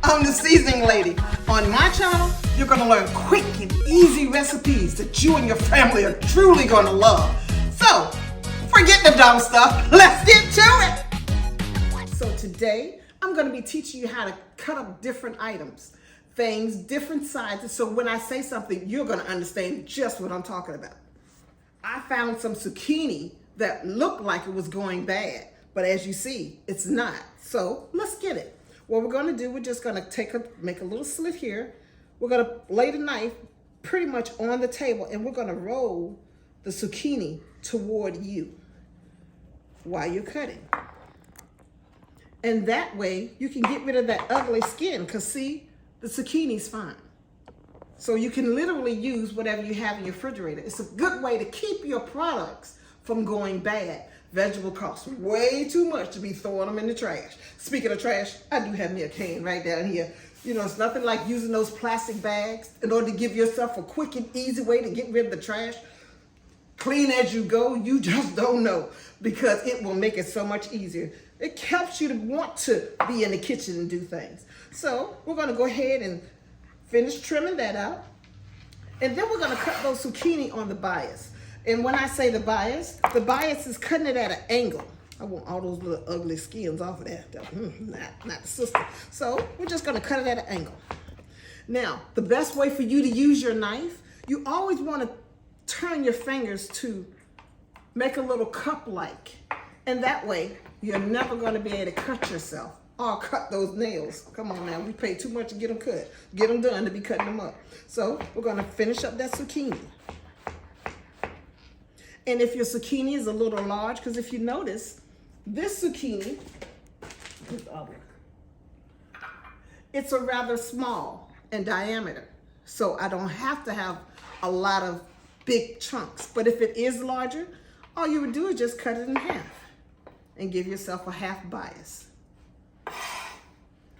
I'm the seasoning lady. On my channel, you're gonna learn quick and easy recipes that you and your family are truly gonna love. So, forget the dumb stuff, let's get to it. So today, I'm gonna be teaching you how to cut up different items, things, different sizes, so when I say something, you're gonna understand just what I'm talking about. I found some zucchini that looked like it was going bad, but as you see, it's not. So let's get it. What we're gonna do, we're just gonna make a little slit here. We're gonna lay the knife pretty much on the table and we're gonna roll the zucchini toward you while you're cutting. And that way you can get rid of that ugly skin, because see, the zucchini's fine. So you can literally use whatever you have in your refrigerator. It's a good way to keep your products from going bad. Vegetable costs way too much to be throwing them in the trash. Speaking of trash, I do have me a can right down here. You know, it's nothing like using those plastic bags in order to give yourself a quick and easy way to get rid of the trash. Clean as you go, you just don't know, because it will make it so much easier. It helps you to want to be in the kitchen and do things. So we're gonna go ahead and finish trimming that out. And then we're gonna cut those zucchini on the bias. And when I say the bias is cutting it at an angle. I want all those little ugly skins off of that. Not the sister. So we're just gonna cut it at an angle. Now, the best way for you to use your knife, you always wanna turn your fingers to make a little cup-like. And that way, you're never gonna be able to cut yourself or cut those nails. Come on now, we pay too much to get them cut. Get them done to be cutting them up. So we're gonna finish up that zucchini. And if your zucchini is a little large, because if you notice, this zucchini, it's a rather small in diameter. So I don't have to have a lot of big chunks. But if it is larger, all you would do is just cut it in half and give yourself a half bias.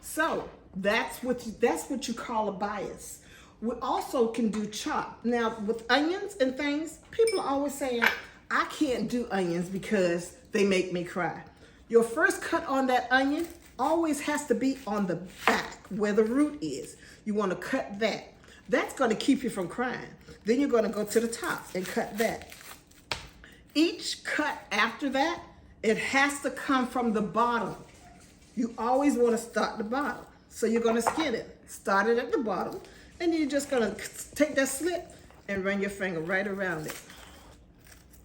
So that's what you call a bias. We also can do chop. Now with onions and things, people are always saying, I can't do onions because they make me cry. Your first cut on that onion always has to be on the back where the root is. You want to cut that. That's going to keep you from crying. Then you're going to go to the top and cut that. Each cut after that, it has to come from the bottom. You always want to start the bottom. So you're going to skin it. Start it at the bottom. And you're just gonna take that slit and run your finger right around it.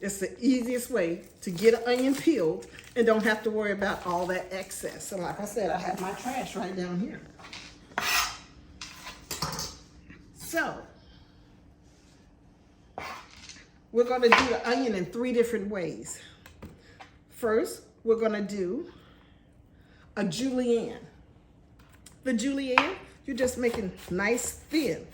It's the easiest way to get an onion peeled and don't have to worry about all that excess. So like I said, I have my trash right down here. So, we're gonna do the onion in 3 different ways. First, we're gonna do a julienne. The julienne, you're just making nice thin.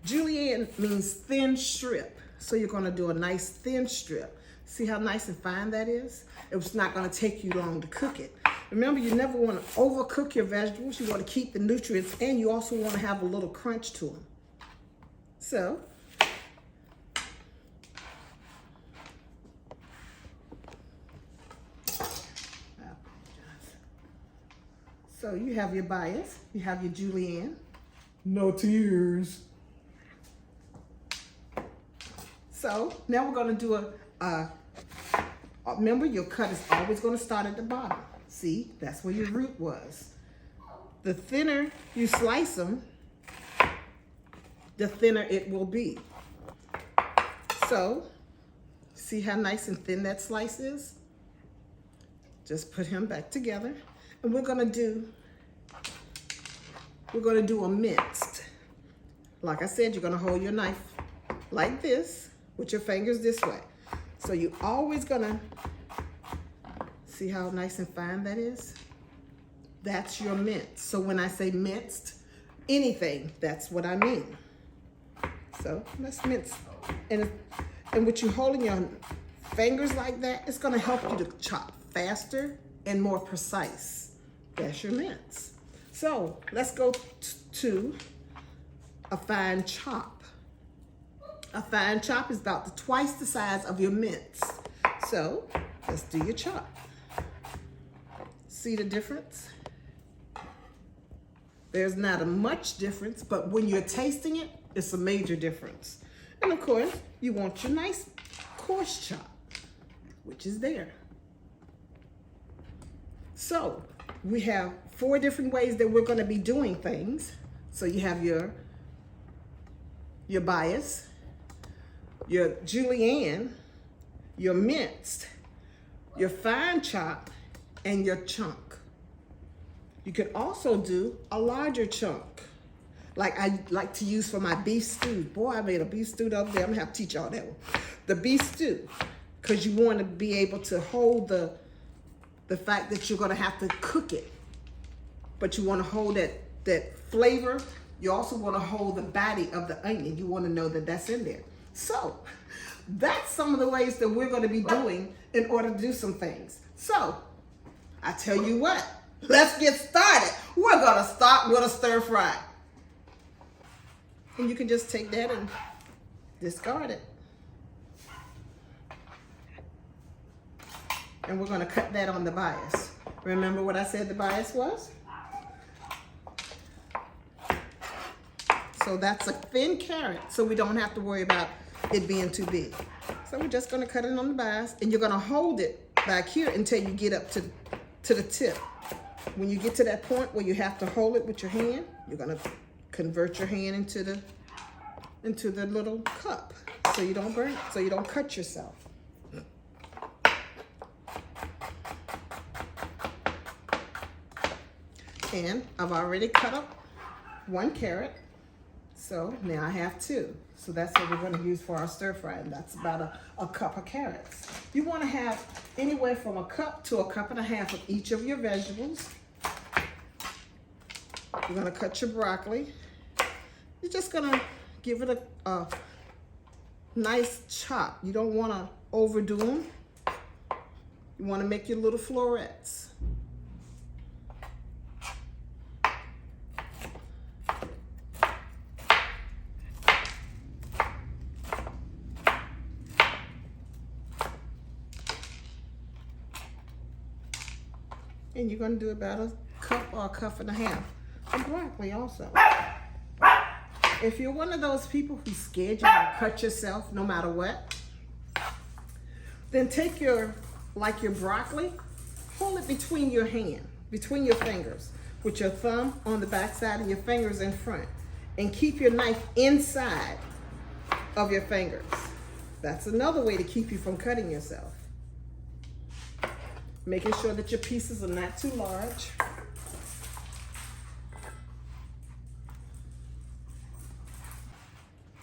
Julienne means thin strip. So you're gonna do a nice thin strip. See how nice and fine that is? It's not gonna take you long to cook it. Remember, you never wanna overcook your vegetables. You wanna keep the nutrients, and you also wanna have a little crunch to them. So you have your bias, you have your julienne. No tears. So now we're gonna do remember, your cut is always gonna start at the bottom. See, that's where your root was. The thinner you slice them, the thinner it will be. So, see how nice and thin that slice is? Just put him back together. And we're gonna do a minced. Like I said, you're gonna hold your knife like this with your fingers this way. So you always gonna see how nice and fine that is? That's your mince. So when I say minced anything, that's what I mean. So let's mince. And with you holding your fingers like that, it's gonna help you to chop faster and more precise. That's your mince. So let's go to a fine chop. A fine chop is about twice the size of your mince. So let's do your chop. See the difference? There's not a much difference, but when you're tasting it, it's a major difference. And of course, you want your nice coarse chop, which is there. So we have 4 different ways that we're going to be doing things. So you have your bias, your julienne, your minced, your fine chop, and your chunk. You could also do a larger chunk, like I like to use for my beef stew. Boy, I made a beef stew the other day. I'm gonna have to teach y'all that one. The beef stew, because you want to be able to hold the fact that you're gonna have to cook it, but you want to hold that flavor. You also want to hold the body of the onion. You want to know that that's in there. So that's some of the ways that we're going to be doing in order to do some things. So I tell you what, let's get started. We're going to start with a stir fry. And you can just take that and discard it. And we're going to cut that on the bias. Remember what I said the bias was? So that's a thin carrot, so we don't have to worry about it being too big. So we're just going to cut it on the bias, and you're going to hold it back here until you get up to the tip. When you get to that point where you have to hold it with your hand, you're going to convert your hand into the little cup, so you don't burn, so you don't cut yourself. And I've already cut up 1 carrot. So now I have 2. So that's what we're going to use for our stir fry, and that's about a cup of carrots. You want to have anywhere from a cup to a cup and a half of each of your vegetables. You're going to cut your broccoli. You're just going to give it a nice chop. You don't want to overdo them. You want to make your little florets. And you're going to do about a cup or a cup and a half of broccoli also. If you're one of those people who's scared you're going to cut yourself no matter what, then take your broccoli, hold it between your hand, between your fingers, with your thumb on the back side and your fingers in front, and keep your knife inside of your fingers. That's another way to keep you from cutting yourself. Making sure that your pieces are not too large.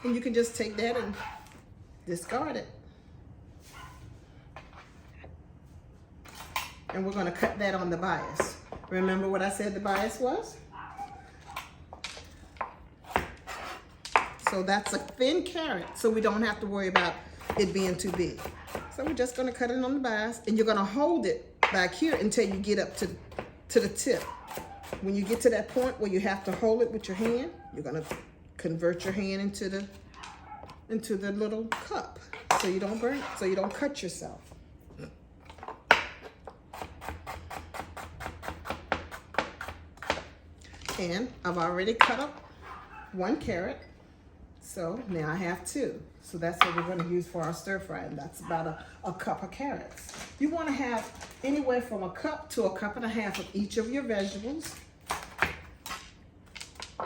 And you can just take that and discard it. And we're going to cut that on the bias. Remember what I said the bias was? So that's a thin carrot, so we don't have to worry about it being too big. So we're just going to cut it on the bias, and you're going to hold it back here until you get up to the tip. When you get to that point where you have to hold it with your hand, you're going to convert your hand into the little cup, so you don't burn, so you don't cut yourself. And I've already cut up 1 carrot, so now I have 2. So that's what we're going to use for our stir fry, and that's about a cup of carrots. You want to have anywhere from a cup to a cup and a half of each of your vegetables.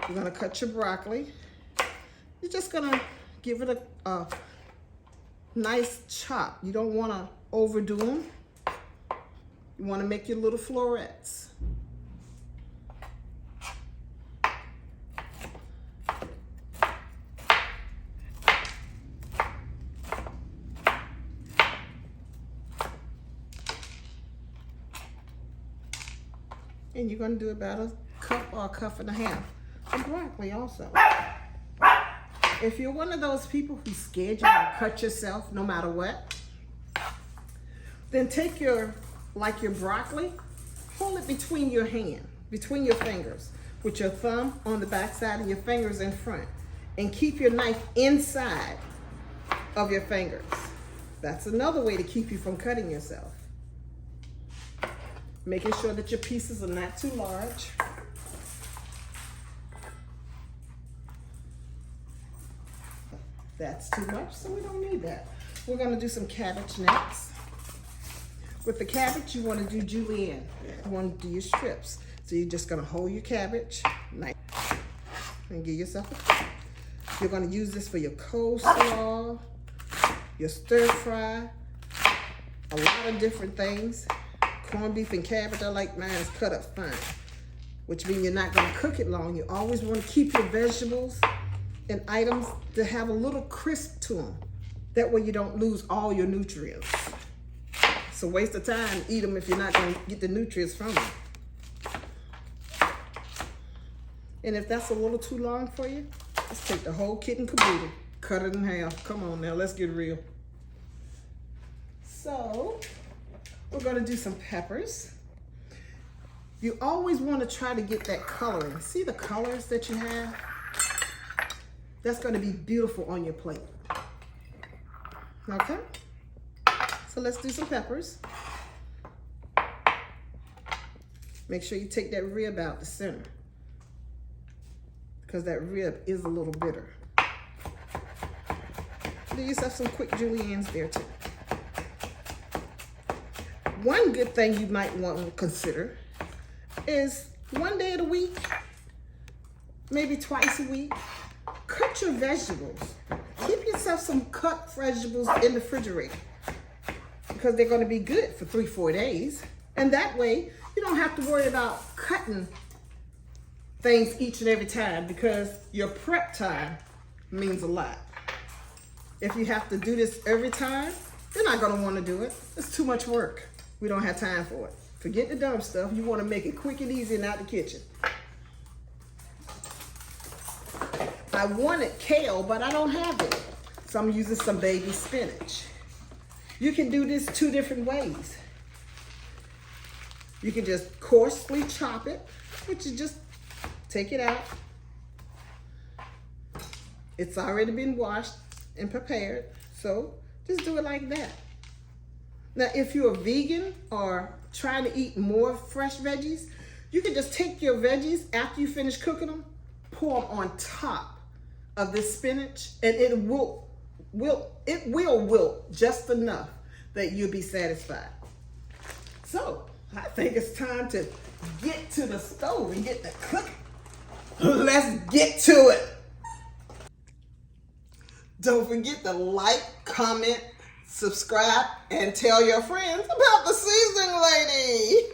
You're going to cut your broccoli. You're just going to give it a nice chop. You don't want to overdo them. You want to make your little florets. And you're going to do about a cup or a cup and a half of broccoli also. If you're one of those people who's scared you're going to cut yourself no matter what, then take your broccoli, hold it between your hand, between your fingers, with your thumb on the back side and your fingers in front, and keep your knife inside of your fingers. That's another way to keep you from cutting yourself. Making sure that your pieces are not too large. That's too much, so we don't need that. We're gonna do some cabbage next. With the cabbage, you wanna do julienne. You wanna do your strips. So you're just gonna hold your cabbage, nice, and give yourself a cut. You're gonna use this for your coleslaw, your stir fry, a lot of different things. Corned beef and cabbage, I like mine cut up fine, which means you're not gonna cook it long. You always wanna keep your vegetables and items to have a little crisp to them. That way you don't lose all your nutrients. It's a waste of time, eat them if you're not gonna get the nutrients from them. And if that's a little too long for you, let's take the whole kit and caboodle, cut it in half. Come on now, let's get real. So, we're gonna do some peppers. You always wanna try to get that coloring. See the colors that you have? That's gonna be beautiful on your plate. Okay? So let's do some peppers. Make sure you take that rib out the center, because that rib is a little bitter. Do yourself some quick juliennes there too. One good thing you might want to consider is one day of the week, maybe twice a week, cut your vegetables. Keep yourself some cut vegetables in the refrigerator, because they're going to be good for 3-4 days. And that way you don't have to worry about cutting things each and every time, because your prep time means a lot. If you have to do this every time, you're not going to want to do it. It's too much work. We don't have time for it. Forget the dumb stuff. You want to make it quick and easy and out the kitchen. I wanted kale, but I don't have it. So I'm using some baby spinach. You can do this 2 different ways. You can just coarsely chop it, which is just take it out. It's already been washed and prepared, so just do it like that. Now, if you're a vegan or trying to eat more fresh veggies, you can just take your veggies after you finish cooking them, pour them on top of this spinach, and it will wilt just enough that you'll be satisfied. So I think it's time to get to the stove and get the cooking. Let's get to it. Don't forget to like, comment, subscribe, and tell your friends about the seasoning lady.